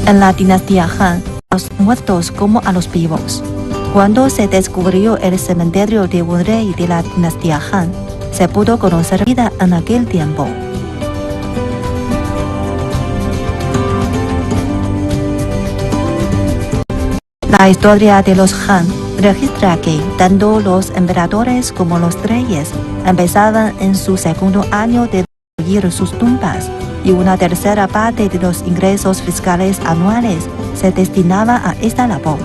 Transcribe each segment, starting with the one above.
En la dinastía Han, a los muertos como a los vivos. Cuando se descubrió el cementerio de un rey de la dinastía Han, se pudo conocer la vida en aquel tiempo. La historia de los Han registra que tanto los emperadores como los reyes empezaban en su segundo año de construir sus tumbas, y una tercera parte de los ingresos fiscales anuales se destinaba a esta labor.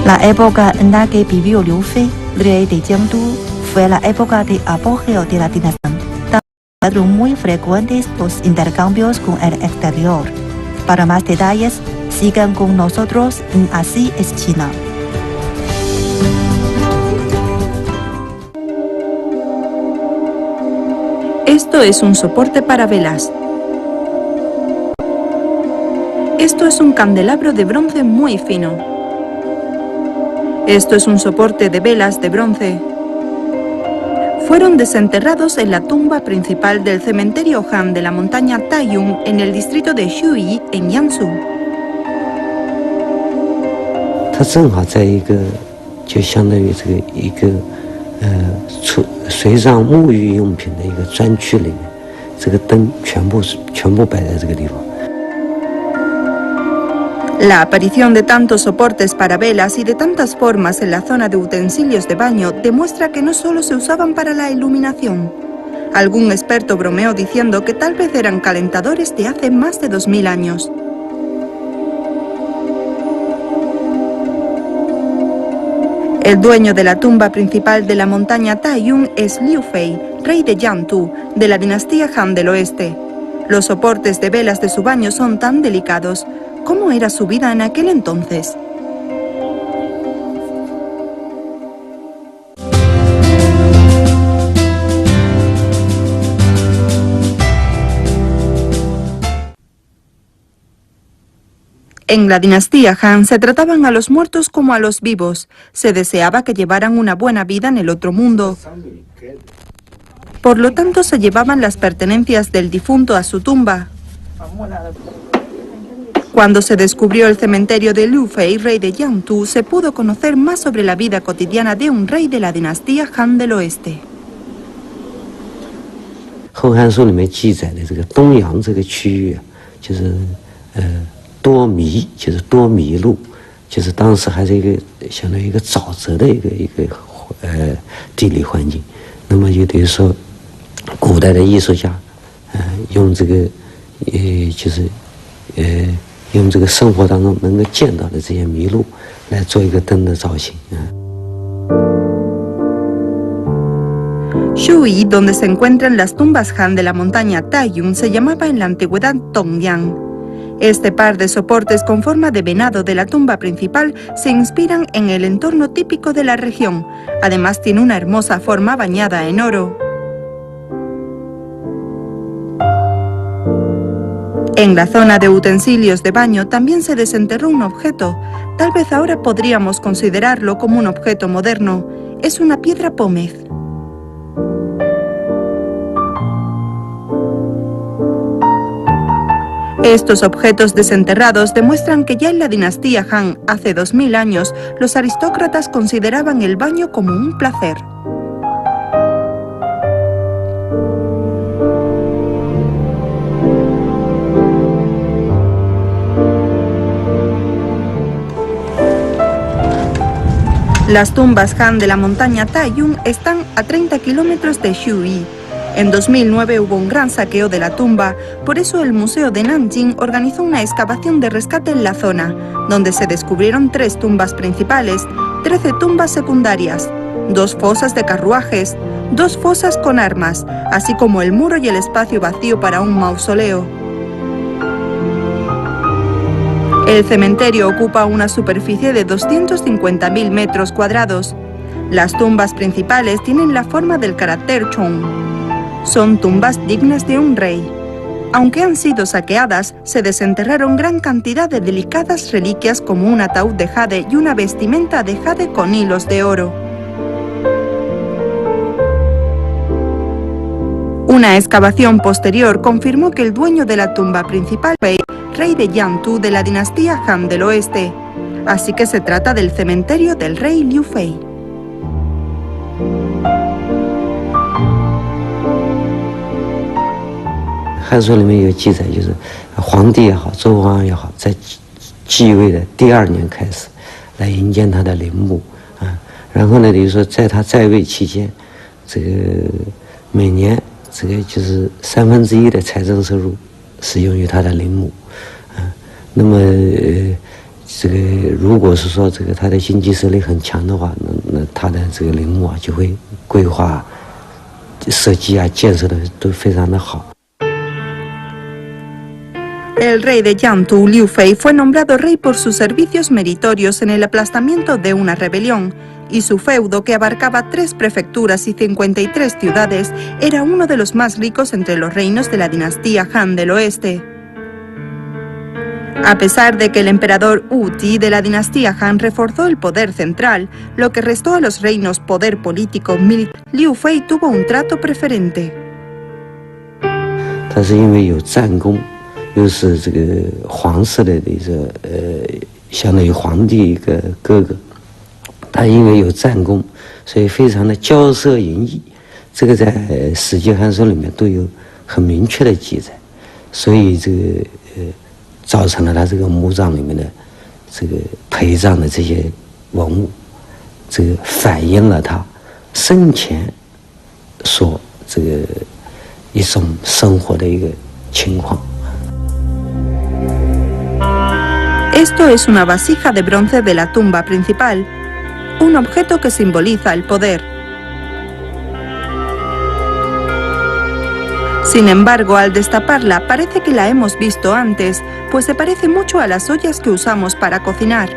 La época en la que vivió Liu Fei, rey de Jiangdu, fue la época de apogeo de la dinastía. Fueron muy frecuentes los intercambios con el exterior. Para más detalles, sigan con nosotros en Así es China. Esto es un soporte para velas. Esto es un candelabro de bronce muy fino. Esto es un soporte de velas de bronce. Fueron desenterrados en la tumba principal del cementerio Han de la montaña Taiyun en el distrito de Xuyi, en Jiangsu. 它正好在一个就相当于这个一个随葬沐浴用品的一个专区里面，这个灯全部摆在这个地方。 La aparición de tantos soportes para velas y de tantas formas en la zona de utensilios de baño demuestra que no solo se usaban para la iluminación. Algún experto bromeó diciendo que tal vez eran calentadores de hace más de 2000 años. El dueño de la tumba principal de la montaña Taiyun es Liu Fei, rey de Jiangdu, de la dinastía Han del Oeste. Los soportes de velas de su baño son tan delicados. ¿Cómo era su vida en aquel entonces? En la dinastía Han se trataban a los muertos como a los vivos. Se deseaba que llevaran una buena vida en el otro mundo. Por lo tanto, se llevaban las pertenencias del difunto a su tumba. Cuando se descubrió el cementerio de Liu Fei, rey de Jiangdu, se pudo conocer más sobre la vida cotidiana de un rey de la dinastía Han del Oeste. 后汉书里面记载的这个东阳这个区域啊，就是多迷，就是多迷路，就是当时还是一个相当于一个沼泽的一个地理环境。那么就等于说，古代的艺术家，用这个用这个生活当中能够见到的这些迷路来做一个灯的造型啊。 Xuyi, donde se encuentran las tumbas Han de la montaña Taiyun, se llamaba en la antigüedad Dongyang. Este par de soportes con forma de venado de la tumba principal se inspiran en el entorno típico de la región. Además tiene una hermosa forma bañada en oro. En la zona de utensilios de baño también se desenterró un objeto. Tal vez ahora podríamos considerarlo como un objeto moderno. Es una piedra pómez. Estos objetos desenterrados demuestran que ya en la dinastía Han, hace 2000 años, los aristócratas consideraban el baño como un placer. Las tumbas Han de la montaña Taiyun están a 30 kilómetros de Xuyi. En 2009 hubo un gran saqueo de la tumba, por eso el Museo de Nanjing organizó una excavación de rescate en la zona, donde se descubrieron 3 tumbas principales, 13 tumbas secundarias, 2 fosas de carruajes, 2 fosas con armas, así como el muro y el espacio vacío para un mausoleo. El cementerio ocupa una superficie de 250.000 metros cuadrados. Las tumbas principales tienen la forma del carácter Chong. Son tumbas dignas de un rey. Aunque han sido saqueadas, se desenterraron gran cantidad de delicadas reliquias como un ataúd de jade y una vestimenta de jade con hilos de oro. Una excavación posterior confirmó que el dueño de la tumba principal fue rey de Yantu de la dinastía Han del Oeste, así que se trata del cementerio del rey Liu Fei. 汉书里面有记载，就是皇帝也好，周王也好，在继位的第2年开始来营建他的陵墓啊。然后呢，比如说在他在位期间，这个每年这个就是1/3的财政收入是用于他的陵墓啊。那么这个如果是说这个他的经济实力很强的话，那他的这个陵墓啊就会规划、设计啊、建设的都非常的好。 El rey de Yantu, Liu Fei, fue nombrado rey por sus servicios meritorios en el aplastamiento de una rebelión, y su feudo, que abarcaba 3 prefecturas y 53 ciudades, era uno de los más ricos entre los reinos de la dinastía Han del Oeste. A pesar de que el emperador Wu Ti de la dinastía Han reforzó el poder central, lo que restó a los reinos poder político militar, Liu Fei tuvo un trato preferente. 他是因为有战功。 又是这个皇室的这个相当于皇帝一个哥哥，他因为有战功，所以非常的骄奢淫逸，这个在《史记》《汉书》里面都有很明确的记载，所以这个造成了他这个墓葬里面的这个陪葬的这些文物，这个反映了他生前所这个一种生活的一个情况。 Esto es una vasija de bronce de la tumba principal, un objeto que simboliza el poder. Sin embargo, al destaparla parece que la hemos visto antes, pues se parece mucho a las ollas que usamos para cocinar.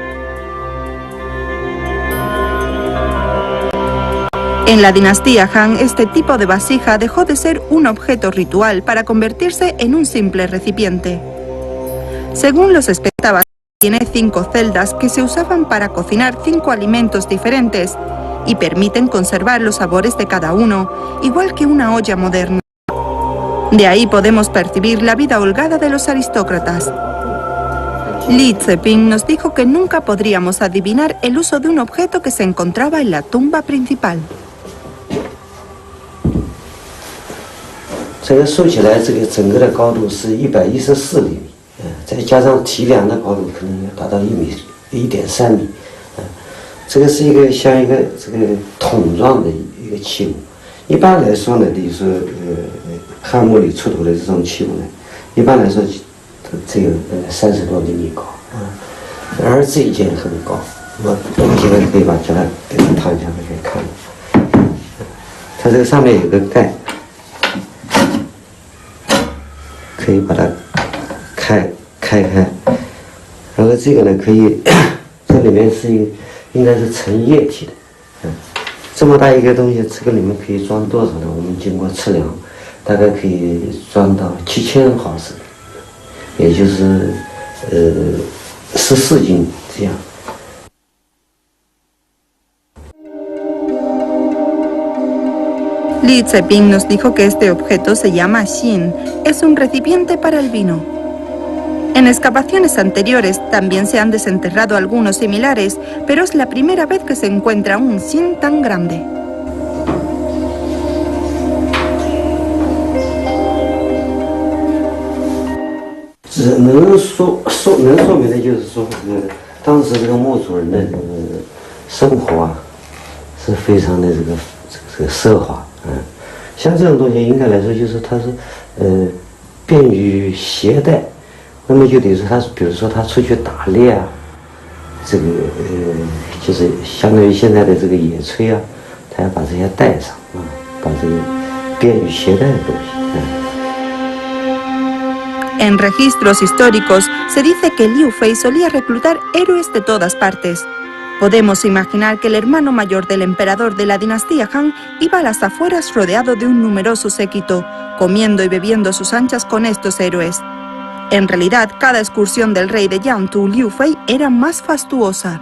En la dinastía Han, este tipo de vasija dejó de ser un objeto ritual para convertirse en un simple recipiente. Según los espectadores, tiene 5 celdas que se usaban para cocinar 5 alimentos diferentes y permiten conservar los sabores de cada uno, igual que una olla moderna. De ahí podemos percibir la vida holgada de los aristócratas. Li Zeping nos dijo que nunca podríamos adivinar el uso de un objeto que se encontraba en la tumba principal. 这个竖起来，这个整个的高度是114厘米。 再加上提梁的高度可能要达到1.3米，这个是一个像一个这个桶状的一个器物。一般来说呢，比如说汉墓里出土的这种器物呢，一般来说这有30多厘米高啊，而这一件很高。我们现在可以把它给它躺下来可以看到，它这个上面有个盖，可以把它。 开，然后这个呢可以，这里面是应该是盛液体的，这么大一个东西，这个里面可以装多少呢？我们经过测量，大概可以装到7000毫升，也就是14斤这样。 Li Zeping nos dijo que este objeto se llama xin, es un recipiente para el vino. En excavaciones anteriores también se han desenterrado algunos similares, pero es la primera vez que se encuentra un xin tan grande. 能说明的就是说，当时这个墓主人的生活啊，是非常的这个奢华，像这种东西应该来说就是它是便于携带。 那么就等于说他，比如说他出去打猎啊，这个就是相当于现在的这个野炊啊，他要把这些带上啊，把这个便于携带的东西。En registros históricos se dice que Liu Fei solía reclutar héroes de todas partes. Podemos imaginar que el hermano mayor del emperador de la dinastía Han iba a las afueras rodeado de un numeroso séquito, comiendo y bebiendo a sus anchas con estos héroes. En realidad, cada excursión del rey de Yantu, Liu Fei, era más fastuosa.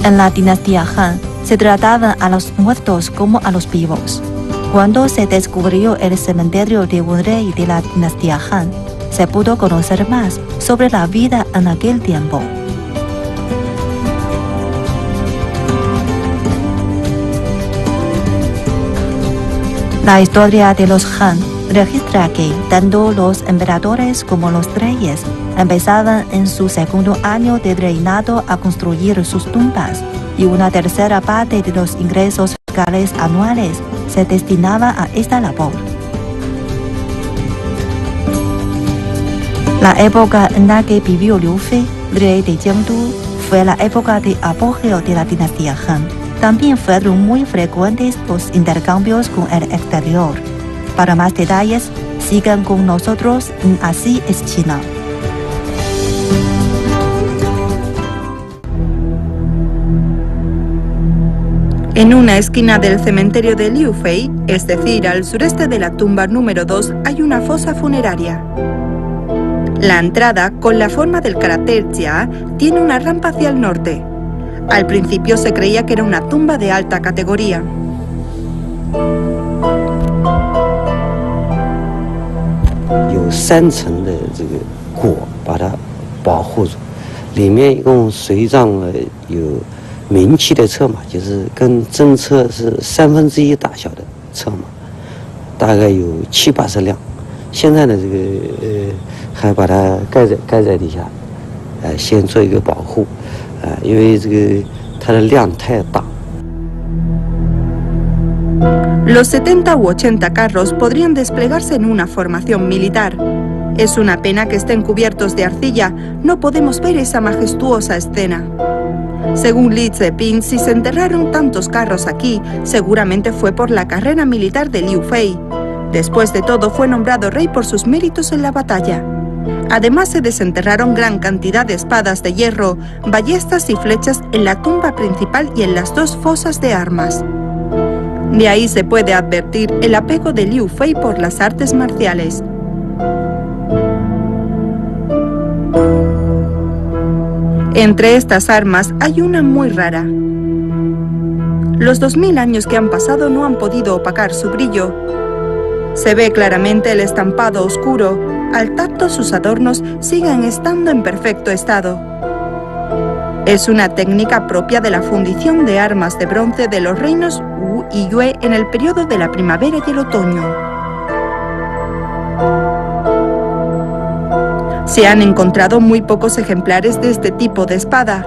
En la dinastía Han, se trataban a los muertos como a los vivos. Cuando se descubrió el cementerio de un rey de la dinastía Han, se pudo conocer más sobre la vida en aquel tiempo. La historia de los Han registra que tanto los emperadores como los reyes empezaban en su segundo año de reinado a construir sus tumbas, y una tercera parte de los ingresos fiscales anuales se destinaba a esta labor. La época en la que vivió Liu Fei, rey de Jiangdu, fue la época de apogeo de la dinastía Han. También fueron muy frecuentes los intercambios con el exterior. Para más detalles, sigan con nosotros en Así es China. En una esquina del cementerio de Liu Fei, es decir, al sureste de la tumba número 2, hay una fosa funeraria. La entrada, con la forma del cráter Jia, tiene una rampa hacia el norte. Al principio se creía que era una tumba de alta categoría. 有3层的这个椁把它保护住，里面一共随葬了有明器的车马，就是跟真车是1/3大小的车马，大概有70-80辆。现在呢，这个还把它盖在底下，先做一个保护，因为这个它的量太大。 Los 70 u 80 carros podrían desplegarse en una formación militar. Es una pena que estén cubiertos de arcilla, no podemos ver esa majestuosa escena. Según Li Zeping, si se enterraron tantos carros aquí, seguramente fue por la carrera militar de Liu Fei. Después de todo, fue nombrado rey por sus méritos en la batalla. Además, se desenterraron gran cantidad de espadas de hierro, ballestas y flechas en la tumba principal y en las 2 fosas de armas. De ahí se puede advertir el apego de Liu Fei por las artes marciales. Entre estas armas hay una muy rara. Los 2000 años que han pasado no han podido opacar su brillo. Se ve claramente el estampado oscuro. Al tacto, sus adornos siguen estando en perfecto estado. Es una técnica propia de la fundición de armas de bronce de los reinos Wu y Yue en el periodo de la primavera y el otoño. Se han encontrado muy pocos ejemplares de este tipo de espada.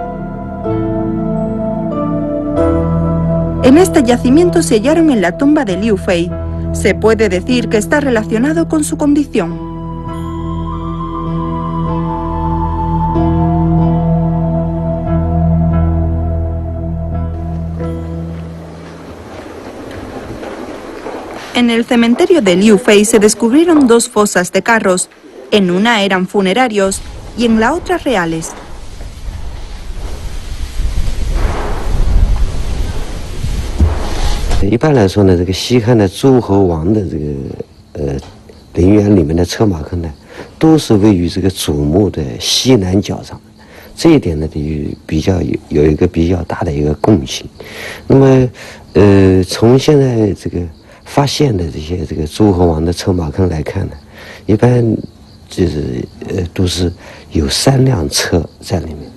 En este yacimiento se hallaron en la tumba de Liu Fei. Se puede decir que está relacionado con su condición. En el cementerio de Liu Fei se descubrieron 2 fosas de carros. En una eran funerarios y en la otra reales. "一般来说呢，这个西汉的诸侯王的这个陵园里面的车马坑呢，都是位于这个主墓的西南角上。这一点呢，比较有一个比较大的一个共性。那么，从现在这个发现的这些这个诸侯王的车马坑来看呢，一般就是都是有3辆车在里面。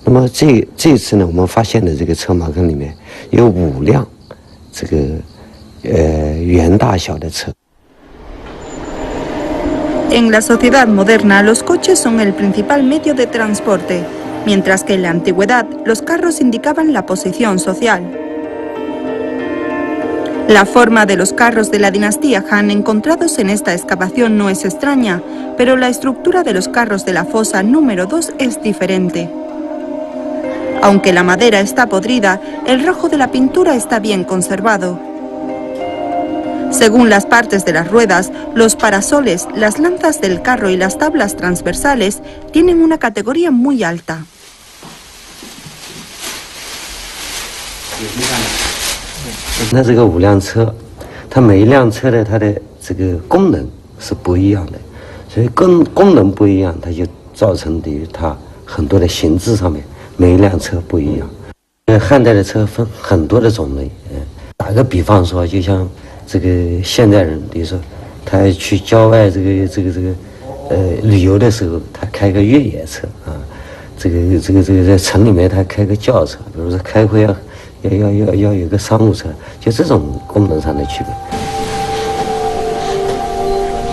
那么这次呢，我们发现的这个车马坑里面有5辆这个圆大小的车。 En la sociedad moderna, los coches son el principal medio de transporte, mientras que en la antigüedad los carros indicaban la posición social. La forma de los carros de la dinastía Han encontrados en esta excavación no es extraña, pero la estructura de los carros de la fosa número 2 es diferente. Aunque la madera está podrida, el rojo de la pintura está bien conservado. Según las partes de las ruedas, los parasoles, las lanzas del carro y las tablas transversales tienen una categoría muy alta. 那这个5辆车，它每一辆车的它的这个功能是不一样的，所以功能不一样，它就造成等于它很多的形制上面每一辆车不一样。汉代的车分很多的种类，打个比方说，就像这个现代人，比如说他去郊外旅游的时候，他开个越野车啊，这个在城里面他开个轿车，比如说开会要有个商务车，就这种功能上的区别。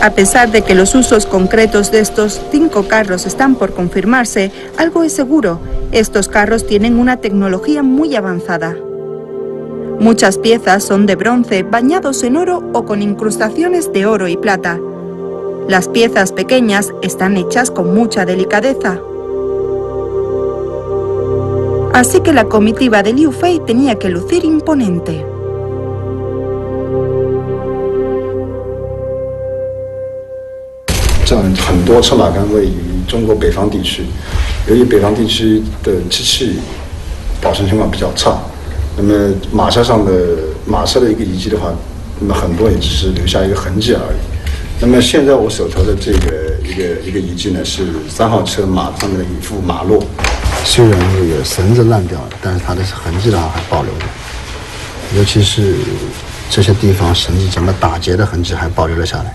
A pesar de que los usos concretos de estos 5 carros están por confirmarse, algo es seguro, estos carros tienen una tecnología muy avanzada. Muchas piezas son de bronce bañados en oro o con incrustaciones de oro y plata. Las piezas pequeñas están hechas con mucha delicadeza. Así que la comitiva de Liu Fei tenía que lucir imponente. 很多车马杆位于中国北方地区，由于北方地区的机器保存情况比较差，那么马车的一个遗迹的话，那么很多也只是留下一个痕迹而已。那么现在我手头的这个一个遗迹呢，是3号车马上面的一副马骡，虽然这个绳子烂掉了，但是它的痕迹的话还保留着，尤其是这些地方绳子怎么打结的痕迹还保留了下来。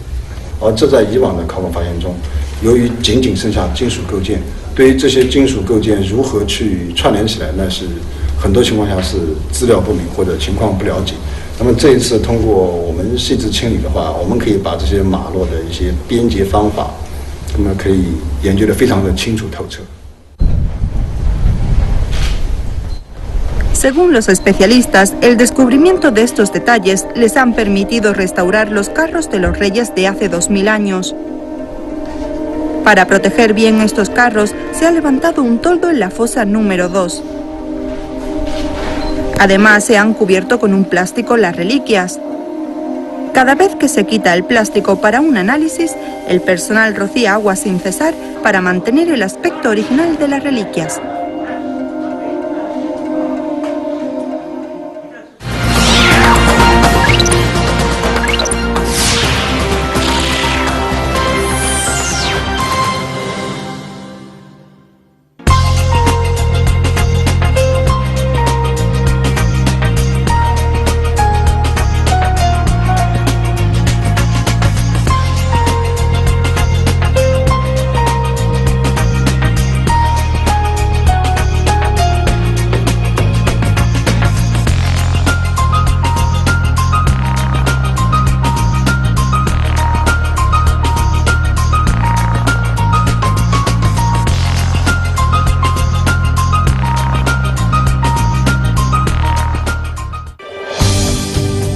而这在以往的考古发现中，由于仅剩下金属构件，对于这些金属构件如何去串联起来，那是很多情况下是资料不明或者情况不了解。那么这一次通过我们细致清理的话，我们可以把这些马骡的一些编结方法，那么可以研究得非常的清楚透彻。 Según los especialistas, el descubrimiento de estos detalles les han permitido restaurar los carros de los reyes de hace 2000 años. Para proteger bien estos carros, se ha levantado un toldo en la fosa número 2. Además, se han cubierto con un plástico las reliquias. Cada vez que se quita el plástico para un análisis, el personal rocía agua sin cesar para mantener el aspecto original de las reliquias.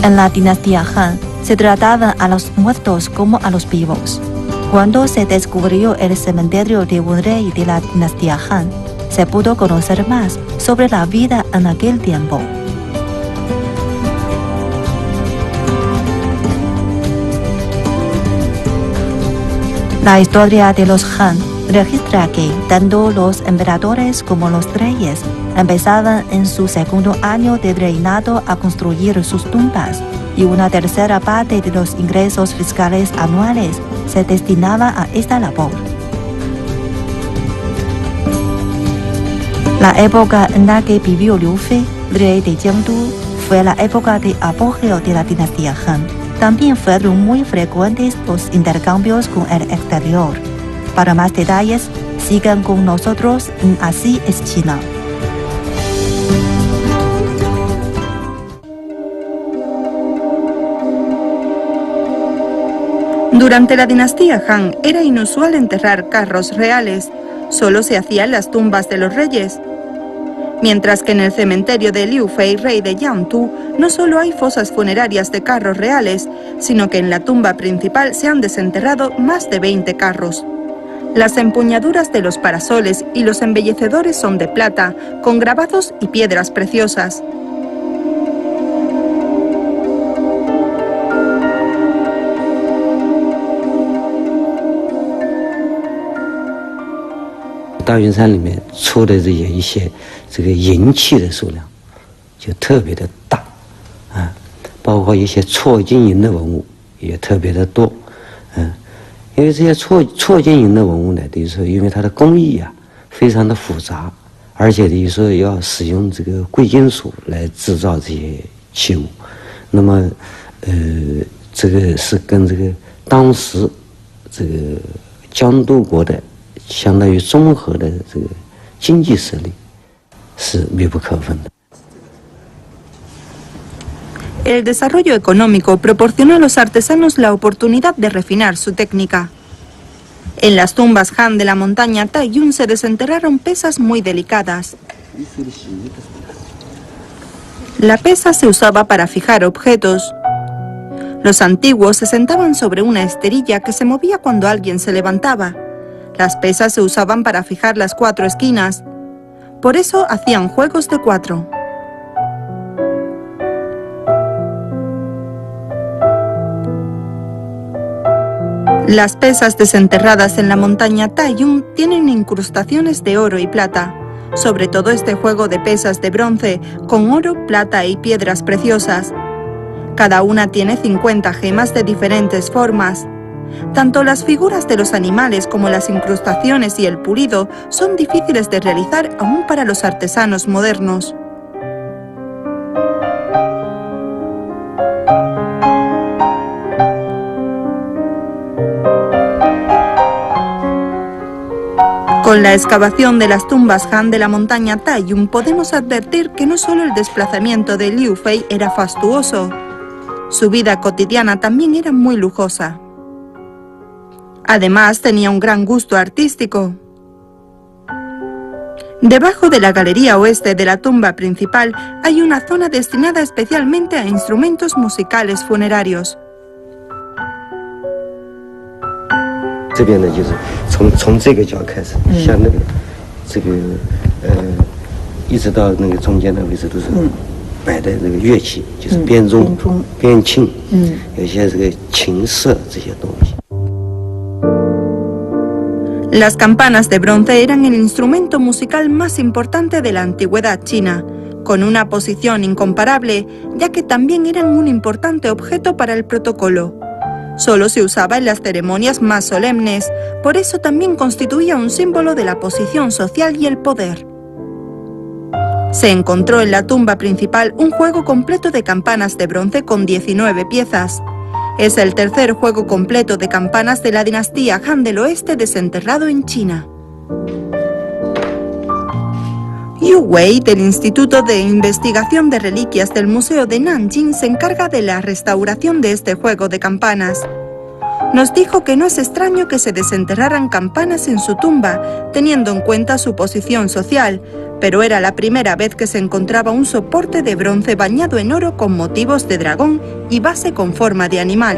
En la dinastía Han, se trataban a los muertos como a los vivos. Cuando se descubrió el cementerio de un rey de la dinastía Han, se pudo conocer más sobre la vida en aquel tiempo. La historia de los Han registra que tanto los emperadores como los reyes empezaban en su segundo año de reinado a construir sus tumbas, y una tercera parte de los ingresos fiscales anuales se destinaba a esta labor. La época en la que vivió Liu Fei, rey de Jiangdu, fue la época de apogeo de la dinastía Han. También fueron muy frecuentes los intercambios con el exterior. Para más detalles, sigan con nosotros en Así es China. Durante la dinastía Han era inusual enterrar carros reales, solo se hacía en las tumbas de los reyes. Mientras que en el cementerio de Liu Fei, rey de Jiangtu, no solo hay fosas funerarias de carros reales, sino que en la tumba principal se han desenterrado más de 20 carros. Las empuñaduras de los parasoles y los embellecedores son de plata, con grabados y piedras preciosas.《大云山》里面出的这一些这个银器的数量就特别的大啊，包括一些错金银的文物也特别的多，因为这些错金银的文物呢，等于说因为它的工艺啊非常的复杂，而且呢说要使用这个贵金属来制造这些器物，那么这个是跟这个当时这个江都国的相当于综合的这个经济实力是密不可分的。El desarrollo económico proporcionó a los artesanos la oportunidad de refinar su técnica. En las tumbas Han de la montaña Taiyuan se desenterraron pesas muy delicadas. La pesa se usaba para fijar objetos. Los antiguos se sentaban sobre una esterilla que se movía cuando alguien se levantaba. Las pesas se usaban para fijar las 4 esquinas. Por eso hacían juegos de 4. Las pesas desenterradas en la montaña Taiyuan tienen incrustaciones de oro y plata, sobre todo este juego de pesas de bronce con oro, plata y piedras preciosas. Cada una tiene 50 gemas de diferentes formas. Tanto las figuras de los animales como las incrustaciones y el pulido son difíciles de realizar aún para los artesanos modernos. Con la excavación de las tumbas Han de la montaña Taiyuan podemos advertir que no solo el desplazamiento de Liu Fei era fastuoso, su vida cotidiana también era muy lujosa. Además, tenía un gran gusto artístico. Debajo de la galería oeste de la tumba principal hay una zona destinada especialmente a instrumentos musicales funerarios. 这边呢，就是从这个角开始，像那个这个一直到那个中间的位置都是摆的那个乐器，就是编钟、编磬，有些这个琴瑟这些东西。 Las campanas de bronce eran el instrumento musical más importante de la antigüedad china, con una posición incomparable, ya que también eran un importante objeto para el protocolo. Solo se usaba en las ceremonias más solemnes, por eso también constituía un símbolo de la posición social y el poder. Se encontró en la tumba principal un juego completo de campanas de bronce con 19 piezas. Es el tercer juego completo de campanas de la dinastía Han del Oeste desenterrado en China. Yu Wei, del Instituto de Investigación de Reliquias del Museo de Nanjing, se encarga de la restauración de este juego de campanas. Nos dijo que no es extraño que se desenterraran campanas en su tumba, teniendo en cuenta su posición social, pero era la primera vez que se encontraba un soporte de bronce bañado en oro con motivos de dragón y base con forma de animal.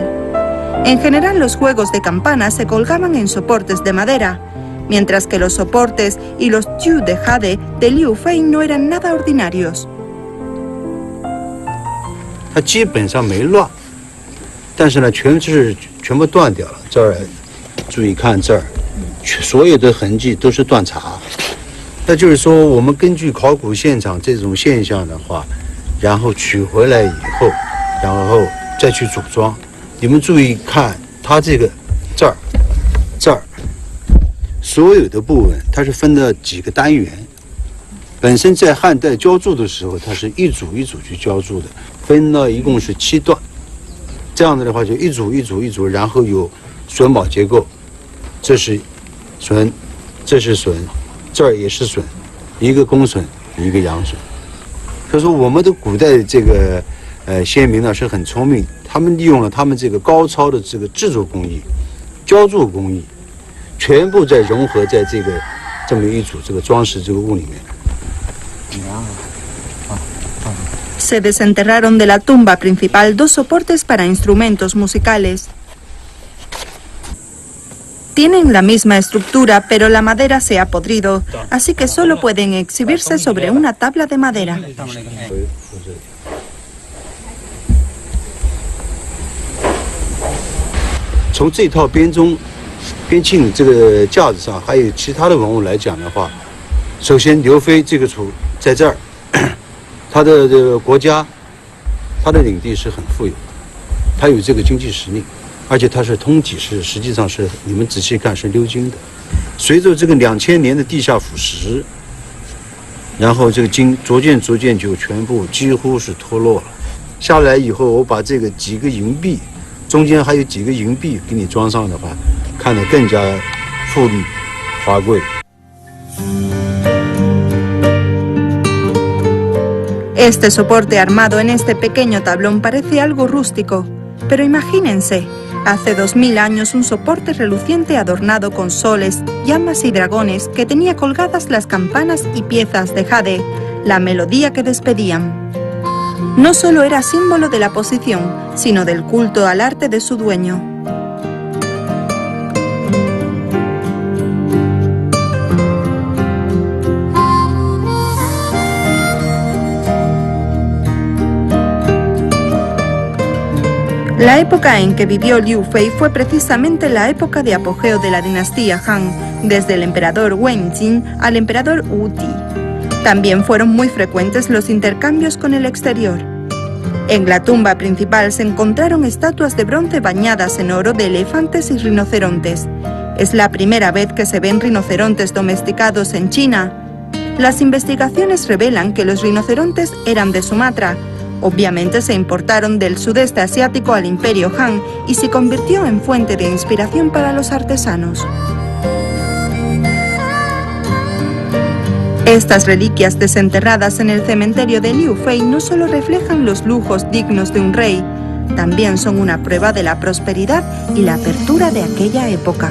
En general, los juegos de campanas se colgaban en soportes de madera, mientras que los soportes y los chu de jade de Liu Fei no eran nada ordinarios. 它基本上没乱，但是呢，全部断掉了。这儿注意看这儿，所有的痕迹都是断茬。那就是说，我们根据考古现场这种现象的话，然后取回来以后，然后再去组装。你们注意看，它这个这儿。 所有的部分它是分了几个单元，本身在汉代浇筑的时候，它是一组一组去浇筑的，分了一共是7段，这样子的话就一组一组一组，然后有榫卯结构，这是榫，这是榫，这儿也是榫，一个公榫，一个阳榫。所以说我们的古代这个先民呢是很聪明，他们利用了他们这个高超的这个制作工艺、浇筑工艺。 全部在融合在这么一组这个装饰这个物里面。Se desenterraron de la tumba principal 2 soportes para instrumentos musicales. Tienen la misma estructura, pero la madera se ha podrido, así que solo pueden exhibirse sobre una tabla de madera. 从这套编磬这个架子上，还有其他的文物来讲的话，首先刘飞这个处在这儿，他的这个国家，他的领地是很富有，他有这个经济实力，而且他是通体是实际上是你们仔细看是鎏金的。随着这个2000年的地下腐蚀，然后这个筋逐渐就全部几乎是脱落了。下来以后，我把这个几个银币，中间还有几个银币给你装上的话，看得更加富丽华贵。Este soporte armado en este pequeño tablón parece algo rústico, pero imagínense, hace 2000 años un soporte reluciente adornado con soles, llamas y dragones que tenía colgadas las campanas y piezas de jade, la melodía que despedían. No solo era símbolo de la posición, sino del culto al arte de su dueño. La época en que vivió Liu Fei fue precisamente la época de apogeo de la dinastía Han, desde el emperador Wenjin al emperador Wu Di. También fueron muy frecuentes los intercambios con el exterior. En la tumba principal se encontraron estatuas de bronce bañadas en oro de elefantes y rinocerontes. Es la primera vez que se ven rinocerontes domesticados en China. Las investigaciones revelan que los rinocerontes eran de Sumatra. Obviamente se importaron del sudeste asiático al imperio Han y se convirtió en fuente de inspiración para los artesanos. Estas reliquias desenterradas en el cementerio de Liu Fei no solo reflejan los lujos dignos de un rey, también son una prueba de la prosperidad y la apertura de aquella época.